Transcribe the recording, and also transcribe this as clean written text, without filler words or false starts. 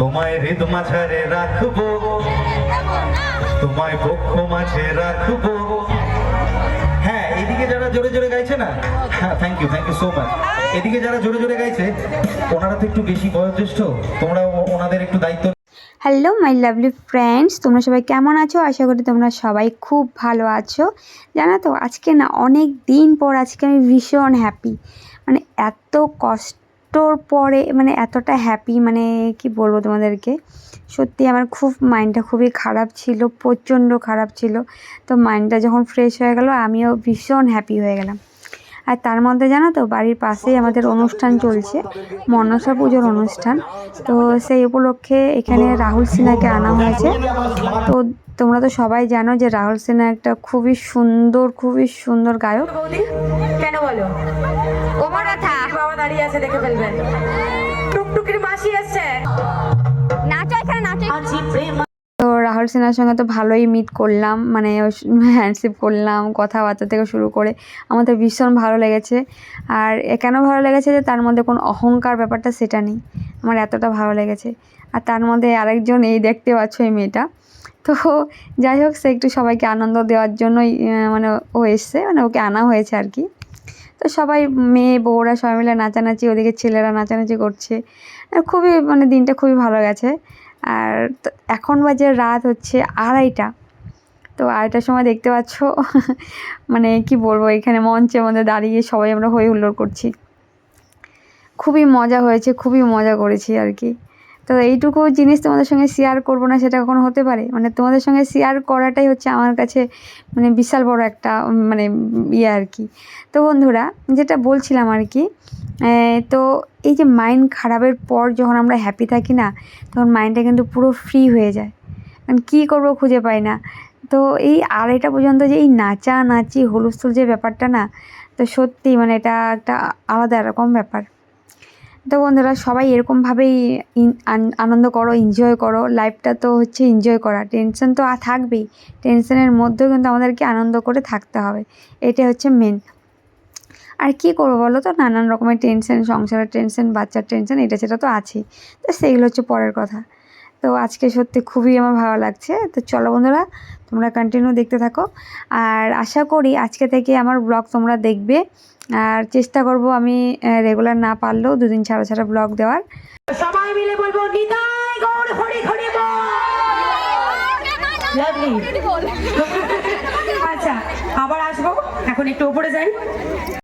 তোমায় হৃদ মাঝারে রাখবো, তোমায় বক্ষ মাঝে রাখবো। হ্যাঁ, এদিকে যারা জোরে জোরে গাইছে না, হ্যাঁ থ্যাংক ইউ সো মাচ। এদিকে যারা জোরে জোরে গাইছে ওনারা তো একটু বেশি বয়োজ্যেষ্ঠ, তোমরা ওনাদের একটু দায়িত্ব। হ্যালো মাই লাভলি ফ্রেন্ডস, তোমরা সবাই কেমন আছো? আশা করি তোমরা সবাই খুব ভালো আছো। জানো তো আজকে না অনেক দিন পর আজকে আমি ভীষণ হ্যাপি, মানে এত কষ্টর পরে মানে এতটা হ্যাপি, মানে কি বলবো তোমাদেরকে। সত্যি আমার খুব মাইন্ডটা খুবই খারাপ ছিল, প্রচণ্ড খারাপ ছিল। তো মাইন্ডটা যখন ফ্রেশ হয়ে গেল আমিও ভীষণ হ্যাপি হয়ে গেলাম। আর তার মধ্যে জানো তো বাড়ির পাশেই আমাদের অনুষ্ঠান চলছে, মনসা পুজোর অনুষ্ঠান। তো সেই উপলক্ষে এখানে রাহুল সিনহাকে আনা হয়েছে। তো তোমরা তো সবাই জানো যে রাহুল সিনহা একটা খুবই সুন্দর গায়ক। কেন বলো? ওমর কথা বাবা দাঁড়িয়ে আছে, দেখে ফেলবেন। টুকটুকির মাসি এসেছে, নাচো এখানে নাচো। তো রাহুল সিনহার সঙ্গে তো ভালোই মিট করলাম, মানে হ্যান্ডশিপ করলাম, কথাবার্তা থেকে শুরু করে আমাদের ভীষণ ভালো লেগেছে। আর কেন ভালো লেগেছে যে তার মধ্যে কোনো অহংকার ব্যাপারটা সেটা নেই, আমার এতটা ভালো লেগেছে। আর তার মধ্যে আরেকজন এই দেখতে পাচ্ছ এই মেয়েটা। তো যাই হোক, সে একটু সবাইকে আনন্দ দেওয়ার জন্যই মানে ও এসছে, মানে ওকে আনা হয়েছে আর কি। তো সবাই মেয়ে বউরা সবাই মিলে নাচানাচি, ওদিকে ছেলেরা নাচানাচি করছে। খুবই মানে দিনটা খুবই ভালো গেছে। আর এখন বাজে রাত হচ্ছে 2:30। তো 2:30টার সময় দেখতে পাচ্ছ মানে কি বলবো, এখানে মঞ্চের মধ্যে দাঁড়িয়ে সবাই আমরা হই হুল্লোড় করছি। খুবই মজা হয়েছে, খুবই মজা করেছি আর কি। তো এইটুকু জিনিস তোমাদের সঙ্গে শেয়ার করবো না সেটা কখনো হতে পারে? মানে তোমাদের সঙ্গে শেয়ার করাটাই হচ্ছে আমার কাছে মানে বিশাল বড় একটা মানে ইয়ে আর কি। তো বন্ধুরা, যেটা বলছিলাম আর কি, তো এই যে মাইন্ড খারাপের পর যখন আমরা হ্যাপি থাকি না, তখন মাইন্ডটা কিন্তু পুরো ফ্রি হয়ে যায়। কারণ কী করবো খুঁজে পাই না। তো এই 2:30 পর্যন্ত যে এই নাচানাচি হুলস্থুল যে ব্যাপারটা না, তো সত্যি মানে এটা একটা আলাদা রকম ব্যাপার। তো বন্ধুরা, সবাই এরকমভাবেই আনন্দ করো, এনজয় করো। লাইফটা তো হচ্ছে এনজয় করা, টেনশন তো থাকবেই, টেনশনের মধ্যেও কিন্তু আমাদেরকে আনন্দ করে থাকতে হবে, এটাই হচ্ছে মেন। আর কী করবো বলো তো, নানান রকমের টেনশন, সংসারের টেনশন, বাচ্চার টেনশন, এটা সেটা তো আছেই। তো সেইগুলো হচ্ছে পরের কথা। তো আজকে সত্যি খুবই আমার ভালো লাগছে। তো চলো বন্ধুরা, তোমরা কন্টিনিউ দেখতে থাকো। আর আশা করি আজকে থেকে আমার ব্লগ তোমরা দেখবে। আর চেষ্টা করব আমি রেগুলার না পারলেও 2 দিন ছাড়া ছাড়া ব্লগ দেওয়ার। সবাই মিলে বলবো নিতাই গৌর হরি হরি বল। লাভলি। আচ্ছা, আবার আসবো, এখন একটু উপরে যাই।